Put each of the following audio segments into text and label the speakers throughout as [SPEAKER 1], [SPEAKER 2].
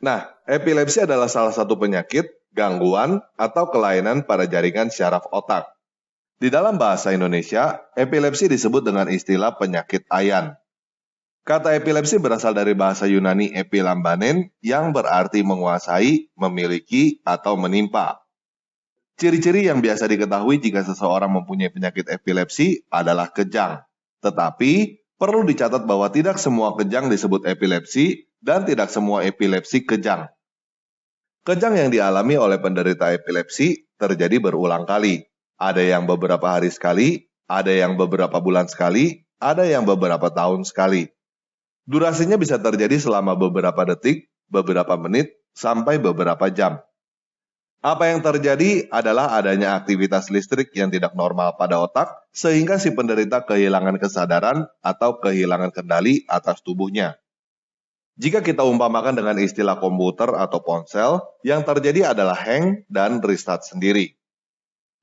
[SPEAKER 1] Nah, epilepsi adalah salah satu penyakit, gangguan, atau kelainan pada jaringan syaraf otak. Di dalam bahasa Indonesia, epilepsi disebut dengan istilah penyakit ayan. Kata epilepsi berasal dari bahasa Yunani epilambanen yang berarti menguasai, memiliki, atau menimpa. Ciri-ciri yang biasa diketahui jika seseorang mempunyai penyakit epilepsi adalah kejang. Tetapi, perlu dicatat bahwa tidak semua kejang disebut epilepsi dan tidak semua epilepsi kejang. Kejang yang dialami oleh penderita epilepsi terjadi berulang kali. Ada yang beberapa hari sekali, ada yang beberapa bulan sekali, ada yang beberapa tahun sekali. Durasinya bisa terjadi selama beberapa detik, beberapa menit, sampai beberapa jam. Apa yang terjadi adalah adanya aktivitas listrik yang tidak normal pada otak, sehingga si penderita kehilangan kesadaran atau kehilangan kendali atas tubuhnya. Jika kita umpamakan dengan istilah komputer atau ponsel, yang terjadi adalah hang dan restart sendiri.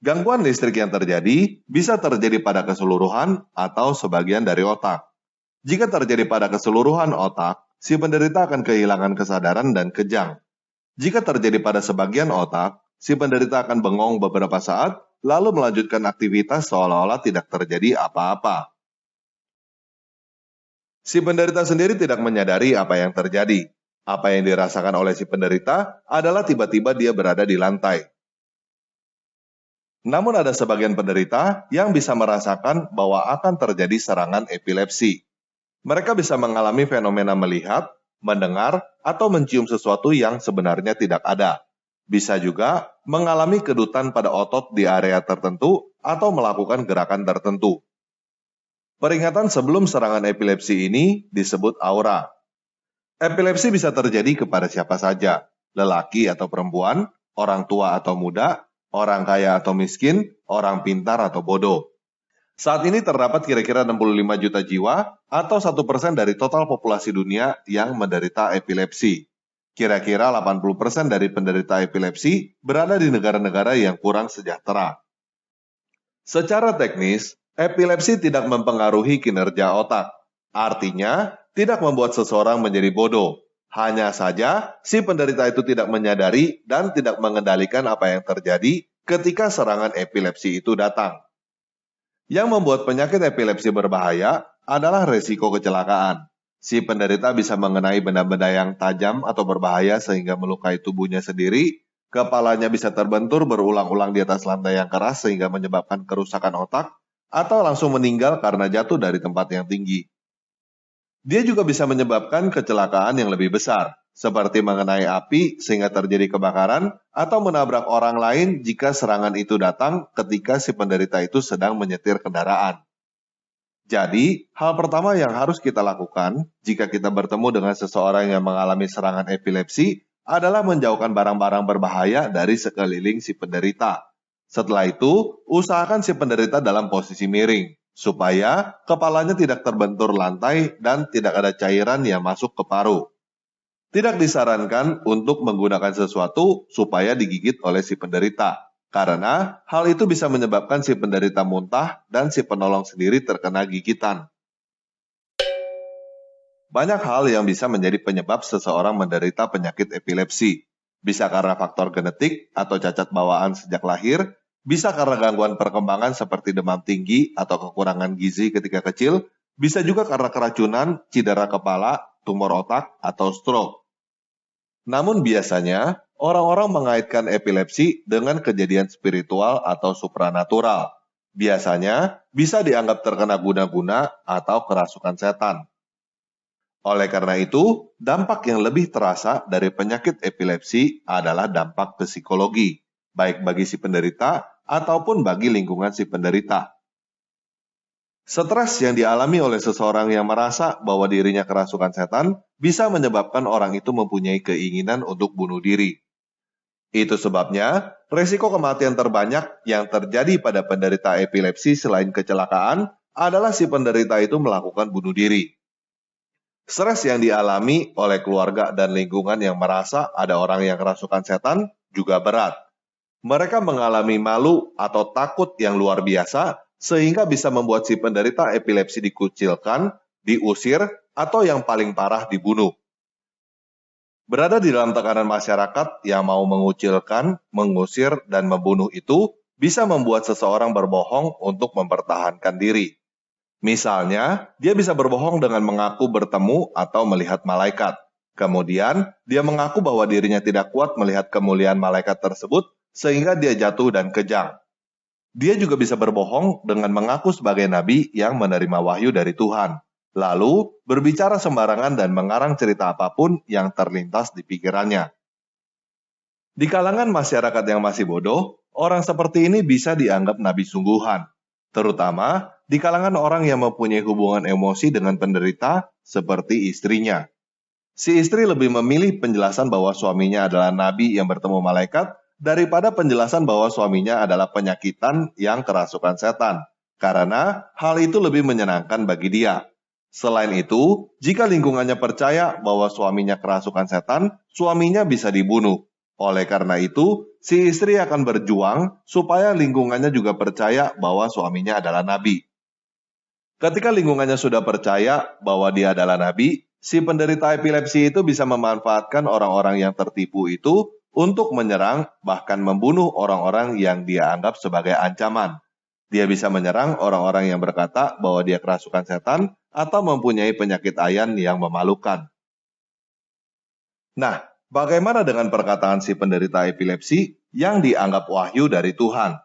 [SPEAKER 1] Gangguan listrik yang terjadi bisa terjadi pada keseluruhan atau sebagian dari otak. Jika terjadi pada keseluruhan otak, si penderita akan kehilangan kesadaran dan kejang. Jika terjadi pada sebagian otak, si penderita akan bengong beberapa saat, lalu melanjutkan aktivitas seolah-olah tidak terjadi apa-apa. Si penderita sendiri tidak menyadari apa yang terjadi. Apa yang dirasakan oleh si penderita adalah tiba-tiba dia berada di lantai. Namun ada sebagian penderita yang bisa merasakan bahwa akan terjadi serangan epilepsi. Mereka bisa mengalami fenomena melihat, mendengar, atau mencium sesuatu yang sebenarnya tidak ada. Bisa juga mengalami kedutan pada otot di area tertentu atau melakukan gerakan tertentu. Peringatan sebelum serangan epilepsi ini disebut aura. Epilepsi bisa terjadi kepada siapa saja, lelaki atau perempuan, orang tua atau muda, orang kaya atau miskin, orang pintar atau bodoh. Saat ini terdapat kira-kira 65 juta jiwa atau 1% dari total populasi dunia yang menderita epilepsi. Kira-kira 80% dari penderita epilepsi berada di negara-negara yang kurang sejahtera. Secara teknis, epilepsi tidak mempengaruhi kinerja otak. Artinya, tidak membuat seseorang menjadi bodoh. Hanya saja, si penderita itu tidak menyadari dan tidak mengendalikan apa yang terjadi ketika serangan epilepsi itu datang. Yang membuat penyakit epilepsi berbahaya adalah resiko kecelakaan. Si penderita bisa mengenai benda-benda yang tajam atau berbahaya sehingga melukai tubuhnya sendiri, kepalanya bisa terbentur berulang-ulang di atas lantai yang keras sehingga menyebabkan kerusakan otak, atau langsung meninggal karena jatuh dari tempat yang tinggi. Dia juga bisa menyebabkan kecelakaan yang lebih besar, seperti mengenai api sehingga terjadi kebakaran, atau menabrak orang lain jika serangan itu datang ketika si penderita itu sedang menyetir kendaraan. Jadi, hal pertama yang harus kita lakukan jika kita bertemu dengan seseorang yang mengalami serangan epilepsi adalah menjauhkan barang-barang berbahaya dari sekeliling si penderita. Setelah itu, usahakan si penderita dalam posisi miring, supaya kepalanya tidak terbentur lantai dan tidak ada cairan yang masuk ke paru. Tidak disarankan untuk menggunakan sesuatu supaya digigit oleh si penderita, karena hal itu bisa menyebabkan si penderita muntah dan si penolong sendiri terkena gigitan. Banyak hal yang bisa menjadi penyebab seseorang menderita penyakit epilepsi. Bisa karena faktor genetik atau cacat bawaan sejak lahir, bisa karena gangguan perkembangan seperti demam tinggi atau kekurangan gizi ketika kecil, bisa juga karena keracunan, cedera kepala, tumor otak, atau stroke. Namun biasanya, orang-orang mengaitkan epilepsi dengan kejadian spiritual atau supranatural. Biasanya, bisa dianggap terkena guna-guna atau kerasukan setan. Oleh karena itu, dampak yang lebih terasa dari penyakit epilepsi adalah dampak psikologi, baik bagi si penderita ataupun bagi lingkungan si penderita. Stres yang dialami oleh seseorang yang merasa bahwa dirinya kerasukan setan bisa menyebabkan orang itu mempunyai keinginan untuk bunuh diri. Itu sebabnya, resiko kematian terbanyak yang terjadi pada penderita epilepsi selain kecelakaan adalah si penderita itu melakukan bunuh diri. Stres yang dialami oleh keluarga dan lingkungan yang merasa ada orang yang kerasukan setan juga berat. Mereka mengalami malu atau takut yang luar biasa sehingga bisa membuat si penderita epilepsi dikucilkan, diusir, atau yang paling parah dibunuh. Berada di dalam tekanan masyarakat yang mau mengucilkan, mengusir, dan membunuh itu bisa membuat seseorang berbohong untuk mempertahankan diri. Misalnya, dia bisa berbohong dengan mengaku bertemu atau melihat malaikat. Kemudian, dia mengaku bahwa dirinya tidak kuat melihat kemuliaan malaikat tersebut, sehingga dia jatuh dan kejang. Dia juga bisa berbohong dengan mengaku sebagai nabi yang menerima wahyu dari Tuhan. Lalu, berbicara sembarangan dan mengarang cerita apapun yang terlintas di pikirannya. Di kalangan masyarakat yang masih bodoh, orang seperti ini bisa dianggap nabi sungguhan, terutama di kalangan orang yang mempunyai hubungan emosi dengan penderita seperti istrinya. Si istri lebih memilih penjelasan bahwa suaminya adalah nabi yang bertemu malaikat daripada penjelasan bahwa suaminya adalah penyakitan yang kerasukan setan, karena hal itu lebih menyenangkan bagi dia. Selain itu, jika lingkungannya percaya bahwa suaminya kerasukan setan, suaminya bisa dibunuh. Oleh karena itu, si istri akan berjuang supaya lingkungannya juga percaya bahwa suaminya adalah nabi. Ketika lingkungannya sudah percaya bahwa dia adalah nabi, si penderita epilepsi itu bisa memanfaatkan orang-orang yang tertipu itu untuk menyerang bahkan membunuh orang-orang yang dia anggap sebagai ancaman. Dia bisa menyerang orang-orang yang berkata bahwa dia kerasukan setan atau mempunyai penyakit ayan yang memalukan. Nah, bagaimana dengan perkataan si penderita epilepsi yang dianggap wahyu dari Tuhan?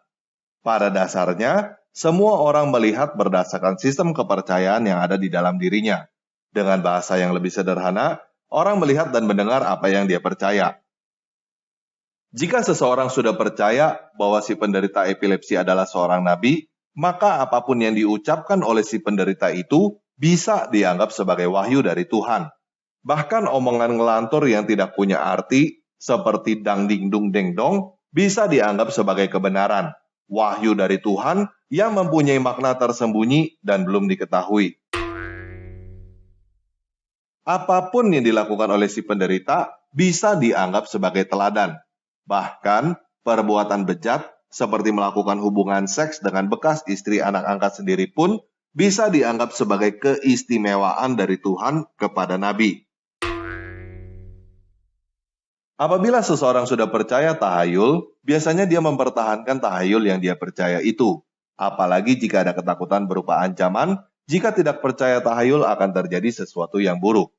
[SPEAKER 1] Pada dasarnya, semua orang melihat berdasarkan sistem kepercayaan yang ada di dalam dirinya. Dengan bahasa yang lebih sederhana, orang melihat dan mendengar apa yang dia percaya. Jika seseorang sudah percaya bahwa si penderita epilepsi adalah seorang nabi, maka apapun yang diucapkan oleh si penderita itu bisa dianggap sebagai wahyu dari Tuhan. Bahkan omongan ngelantur yang tidak punya arti, seperti dang ding dung deng dong, bisa dianggap sebagai kebenaran, wahyu dari Tuhan yang mempunyai makna tersembunyi dan belum diketahui. Apapun yang dilakukan oleh si penderita bisa dianggap sebagai teladan. Bahkan, perbuatan bejat seperti melakukan hubungan seks dengan bekas istri anak angkat sendiri pun bisa dianggap sebagai keistimewaan dari Tuhan kepada nabi. Apabila seseorang sudah percaya tahayul, biasanya dia mempertahankan tahayul yang dia percaya itu. Apalagi jika ada ketakutan berupa ancaman, jika tidak percaya tahayul akan terjadi sesuatu yang buruk.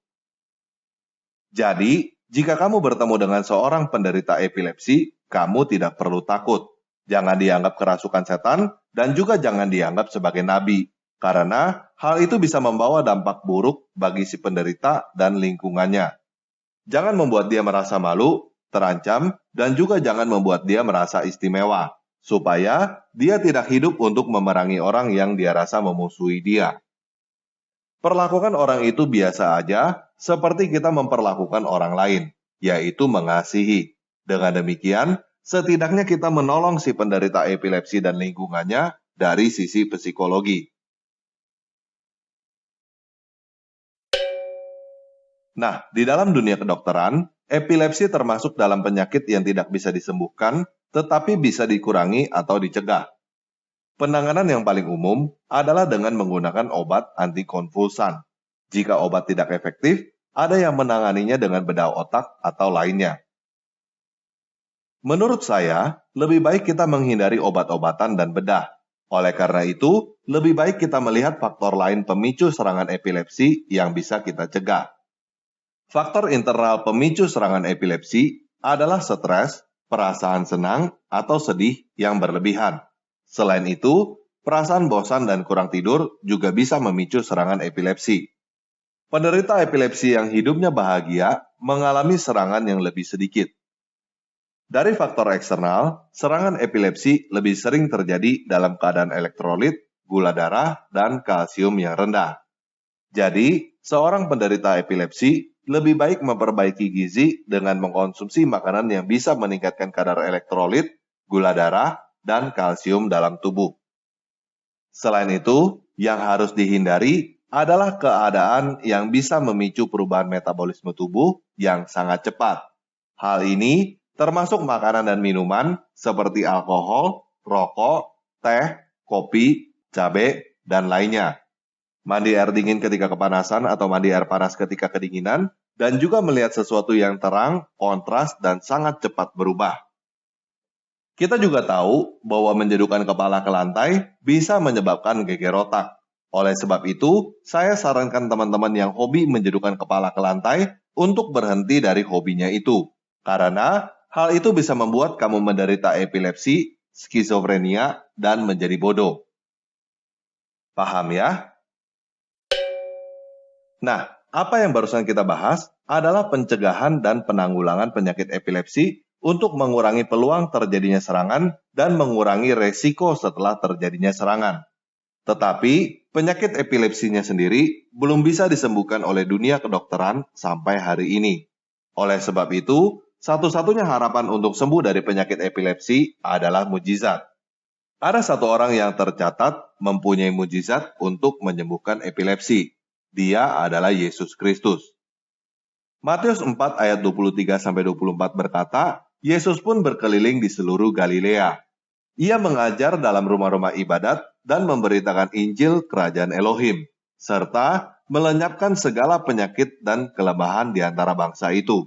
[SPEAKER 1] Jadi, jika kamu bertemu dengan seorang penderita epilepsi, kamu tidak perlu takut. Jangan dianggap kerasukan setan, dan juga jangan dianggap sebagai nabi. Karena hal itu bisa membawa dampak buruk bagi si penderita dan lingkungannya. Jangan membuat dia merasa malu, terancam, dan juga jangan membuat dia merasa istimewa, supaya dia tidak hidup untuk memerangi orang yang dia rasa memusuhi dia. Perlakukan orang itu biasa aja, seperti kita memperlakukan orang lain, yaitu mengasihi. Dengan demikian, setidaknya kita menolong si penderita epilepsi dan lingkungannya dari sisi psikologi. Nah, di dalam dunia kedokteran, epilepsi termasuk dalam penyakit yang tidak bisa disembuhkan, tetapi bisa dikurangi atau dicegah. Penanganan yang paling umum adalah dengan menggunakan obat antikonvulsan. Jika obat tidak efektif, ada yang menanganinya dengan bedah otak atau lainnya. Menurut saya, lebih baik kita menghindari obat-obatan dan bedah. Oleh karena itu, lebih baik kita melihat faktor lain pemicu serangan epilepsi yang bisa kita cegah. Faktor internal pemicu serangan epilepsi adalah stres, perasaan senang, atau sedih yang berlebihan. Selain itu, perasaan bosan dan kurang tidur juga bisa memicu serangan epilepsi. Penderita epilepsi yang hidupnya bahagia mengalami serangan yang lebih sedikit. Dari faktor eksternal, serangan epilepsi lebih sering terjadi dalam keadaan elektrolit, gula darah, dan kalsium yang rendah. Jadi, seorang penderita epilepsi lebih baik memperbaiki gizi dengan mengkonsumsi makanan yang bisa meningkatkan kadar elektrolit, gula darah, dan kalsium dalam tubuh. Selain itu, yang harus dihindari adalah keadaan yang bisa memicu perubahan metabolisme tubuh yang sangat cepat. Hal ini termasuk makanan dan minuman seperti alkohol, rokok, teh, kopi, cabai, dan lainnya. Mandi air dingin ketika kepanasan atau mandi air panas ketika kedinginan dan juga melihat sesuatu yang terang, kontras, dan sangat cepat berubah. Kita juga tahu bahwa menjatuhkan kepala ke lantai bisa menyebabkan geger otak. Oleh sebab itu, saya sarankan teman-teman yang hobi menjatuhkan kepala ke lantai untuk berhenti dari hobinya itu. Karena hal itu bisa membuat kamu menderita epilepsi, skizofrenia, dan menjadi bodoh. Paham ya? Nah, apa yang barusan kita bahas adalah pencegahan dan penanggulangan penyakit epilepsi untuk mengurangi peluang terjadinya serangan dan mengurangi resiko setelah terjadinya serangan. Tetapi, penyakit epilepsinya sendiri belum bisa disembuhkan oleh dunia kedokteran sampai hari ini. Oleh sebab itu, satu-satunya harapan untuk sembuh dari penyakit epilepsi adalah mujizat. Ada satu orang yang tercatat mempunyai mujizat untuk menyembuhkan epilepsi. Dia adalah Yesus Kristus. Matius 4 ayat 23-24 berkata, Yesus pun berkeliling di seluruh Galilea. Ia mengajar dalam rumah-rumah ibadat dan memberitakan Injil Kerajaan Elohim, serta melenyapkan segala penyakit dan kelemahan di antara bangsa itu.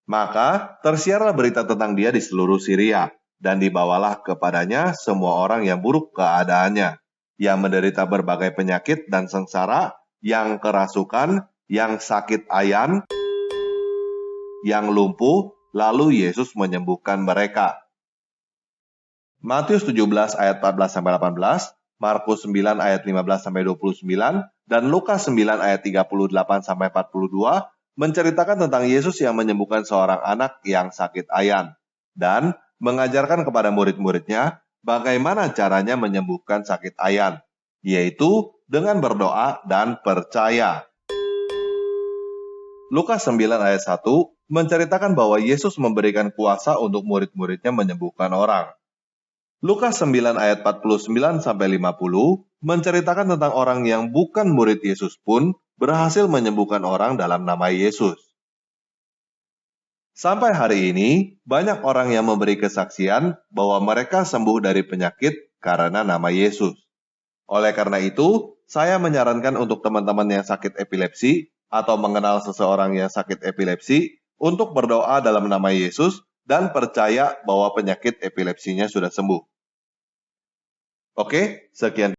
[SPEAKER 1] Maka tersiarlah berita tentang dia di seluruh Syria, dan dibawalah kepadanya semua orang yang buruk keadaannya, yang menderita berbagai penyakit dan sengsara, yang kerasukan, yang sakit ayan, yang lumpuh, lalu Yesus menyembuhkan mereka. Matius 17 ayat 14-18, Markus 9 ayat 15-29, dan Lukas 9 ayat 38-42 menceritakan tentang Yesus yang menyembuhkan seorang anak yang sakit ayan dan mengajarkan kepada murid-muridnya bagaimana caranya menyembuhkan sakit ayan, yaitu dengan berdoa dan percaya. Lukas 9 ayat 1 menceritakan bahwa Yesus memberikan kuasa untuk murid-muridnya menyembuhkan orang. Lukas 9 ayat 49-50 menceritakan tentang orang yang bukan murid Yesus pun berhasil menyembuhkan orang dalam nama Yesus. Sampai hari ini, banyak orang yang memberi kesaksian bahwa mereka sembuh dari penyakit karena nama Yesus. Oleh karena itu, saya menyarankan untuk teman-teman yang sakit epilepsi atau mengenal seseorang yang sakit epilepsi untuk berdoa dalam nama Yesus dan percaya bahwa penyakit epilepsinya sudah sembuh. Oke, sekian.